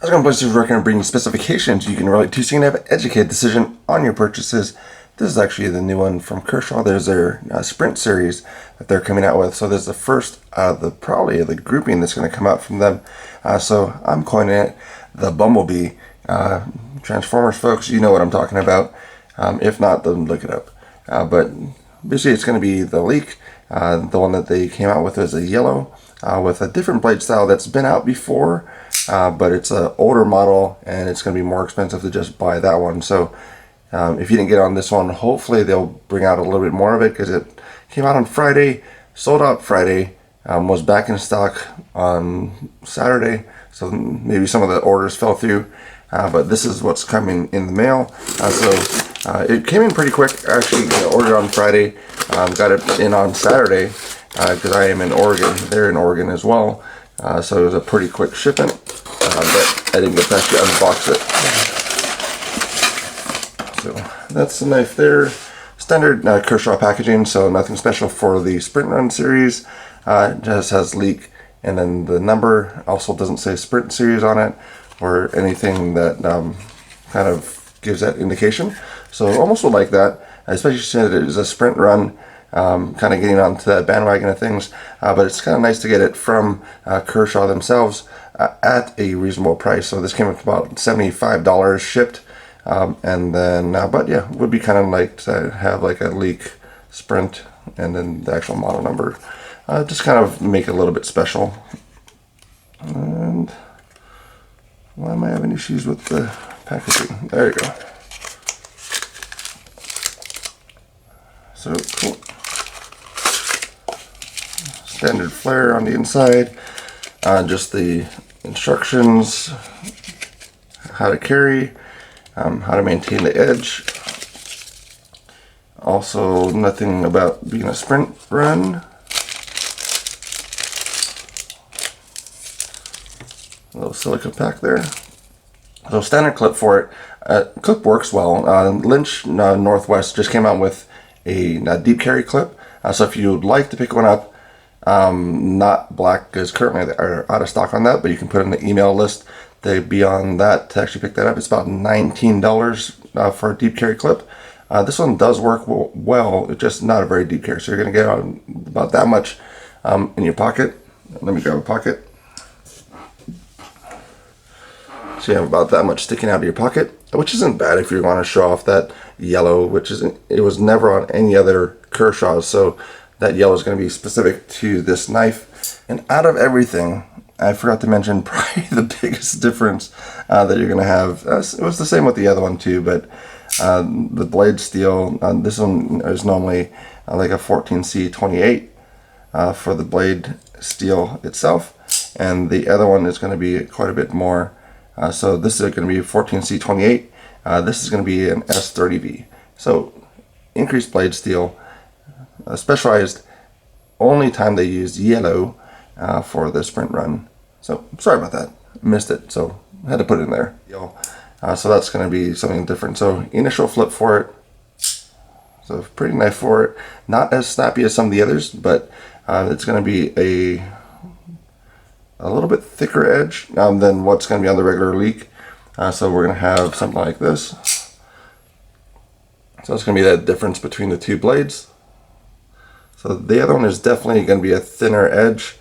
I was going to place this record and bring specifications you can relate to so you can have an educated decision on your purchases. This is actually the new one from Kershaw. There's their Sprint series that they're coming out with. So there's the first out of probably the grouping that's going to come out from them. So I'm calling it the Bumblebee. Transformers folks, you know what I'm talking about. If not, then look it up. But basically it's going to be the Leek. The one that they came out with is a yellow with a different blade style that's been out before. But it's an older model and it's going to be more expensive to just buy that one. So if you didn't get on this one, hopefully they'll bring out a little bit more of it, because it came out on Friday, sold out Friday, was back in stock on Saturday. So maybe some of the orders fell through, but this is what's coming in the mail. It came in pretty quick. I actually ordered on Friday, got it in on Saturday, because I am in Oregon. They're in Oregon as well. So it was a pretty quick shipment, but I didn't get to actually unbox it. So that's the knife there. Standard Kershaw packaging, so nothing special for the Sprint Run series. It just has Leek, and then the number also doesn't say Sprint series on it or anything that kind of gives that indication. So almost would like that, especially since it is a Sprint Run. Kind of getting onto that bandwagon of things, but it's kind of nice to get it from Kershaw themselves at a reasonable price. So this came up to about $75 shipped, and then but yeah, would be kind of like to have like a Leek Sprint and then the actual model number, just kind of make it a little bit special. And why am I having issues with the packaging? There you go. So cool. Standard flare on the inside, just the instructions, how to carry, how to maintain the edge. Also, nothing about being a Sprint Run. A little silica pack there. So standard clip for it. Clip works well. Lynch Northwest just came out with a deep carry clip. So if you'd like to pick one up, not black, because currently they are out of stock on that, but you can put in the email list. They'd be on that to actually pick that up. It's about $19 for a deep carry clip. This one does work well. It's just not a very deep carry, so you're going to get about that much in your pocket. Let me grab a pocket. So you have about that much sticking out of your pocket, which isn't bad if you want to show off that yellow, which isn't, it was never on any other Kershaw, so that yellow is going to be specific to this knife. And out of everything, I forgot to mention probably the biggest difference that you're going to have. It was the same with the other one too, but the blade steel, this one is normally like a 14C28 for the blade steel itself, and the other one is going to be quite a bit more. So this is going to be 14C28. This is going to be an S30V. So increased blade steel. Specialized, only time they used yellow for the Sprint Run. So sorry about that, missed it, so I had to put it in there. So that's going to be something different. So initial flip for it, so pretty knife for it. Not as snappy as some of the others, but it's going to be a little bit thicker edge than what's going to be on the regular Leek. So we're going to have something like this. So it's going to be that difference between the two blades. So the other one is definitely going to be a thinner edge.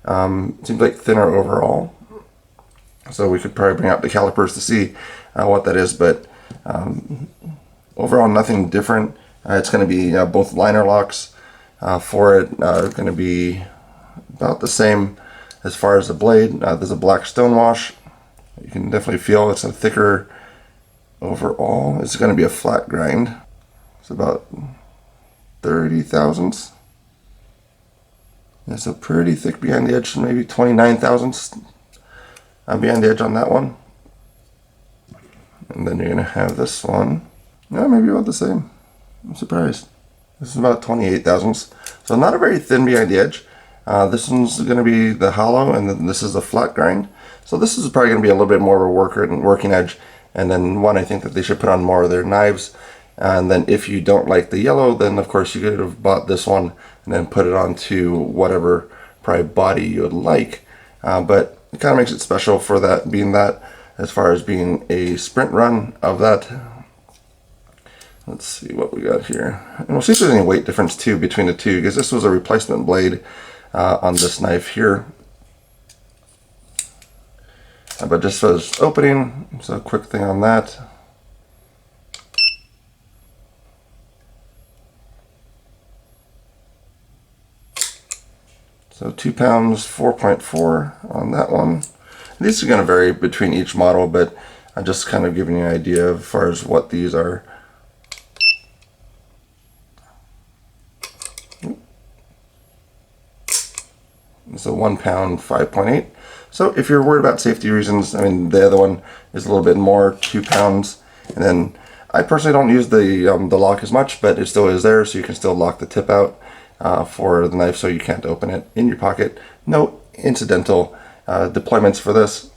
Seems like thinner overall. So we could probably bring out the calipers to see what that is, but overall nothing different. It's going to be both liner locks for it. Going to be about the same as far as the blade. There's a black stonewash. You can definitely feel it's a thicker overall. It's going to be a flat grind. It's about 30 thousandths. Yeah, so pretty thick behind the edge, maybe 29 thousandths behind the edge on that one. And then you're going to have this one. Yeah, maybe about the same. I'm surprised. This is about 28 thousandths. So not a very thin behind the edge. This one's going to be the hollow, and then this is the flat grind. So this is probably going to be a little bit more of a working edge. And then one I think that they should put on more of their knives. And then if you don't like the yellow, then of course you could have bought this one and then put it onto whatever probably body you would like. But it kind of makes it special for that, being that as far as being a sprint run of that. Let's see what we got here. And we'll see if there's any weight difference too between the two, because this was a replacement blade on this knife here. But just as opening, so a quick thing on that. So 2 pounds, 4.4 on that one. And these are going to vary between each model, but I'm just kind of giving you an idea as far as what these are. So 1 pound, 5.8. So if you're worried about safety reasons, I mean, the other one is a little bit more, 2 pounds. And then I personally don't use the lock as much, but it still is there, so you can still lock the tip out for the knife so you can't open it in your pocket. No incidental deployments for this.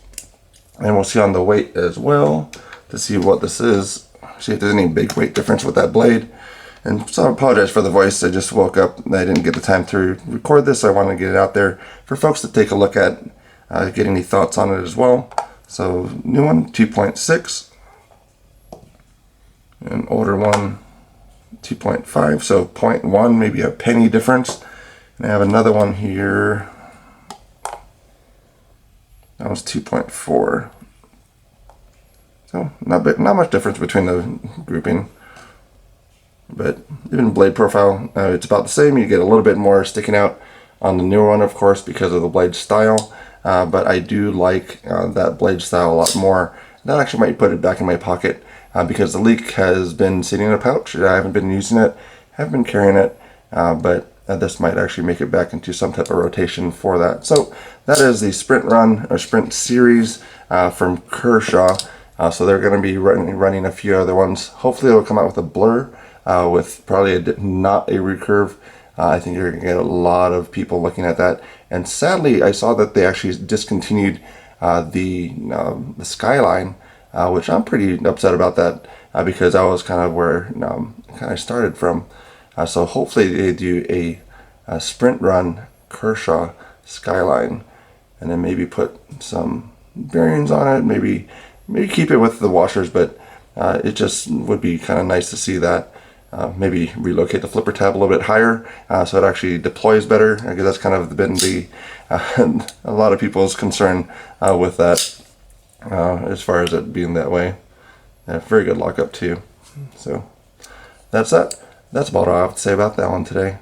And we'll see on the weight as well to see what this is, see if there's any big weight difference with that blade. And so I apologize for the voice. I just woke up and I didn't get the time to record this. So I wanted to get it out there for folks to take a look at, get any thoughts on it as well. So new one, 2.6. And older one, 2.5. So 0.1, maybe a penny difference. And I have another one here. That was 2.4. So not much difference between the grouping. But even blade profile, it's about the same. You get a little bit more sticking out on the newer one, of course, because of the blade style. But I do like that blade style a lot more. That actually might put it back in my pocket because the Leek has been sitting in a pouch. I haven't been using it, haven't been carrying it, but this might actually make it back into some type of rotation for that. So that is the Sprint Run or Sprint Series from Kershaw. So they're going to be running a few other ones. Hopefully it'll come out with a blur. With probably not a recurve. I think you're going to get a lot of people looking at that. And sadly, I saw that they actually discontinued the Skyline, which I'm pretty upset about that because that was kind of where kind of started from. So hopefully they do a Sprint Run Kershaw Skyline, and then maybe put some bearings on it. Maybe keep it with the washers, but it just would be kind of nice to see that. Maybe relocate the flipper tab a little bit higher so it actually deploys better, because that's kind of been the a lot of people's concern with that as far as it being that way. Very good lockup too. So that's that. That's about all I have to say about that one today.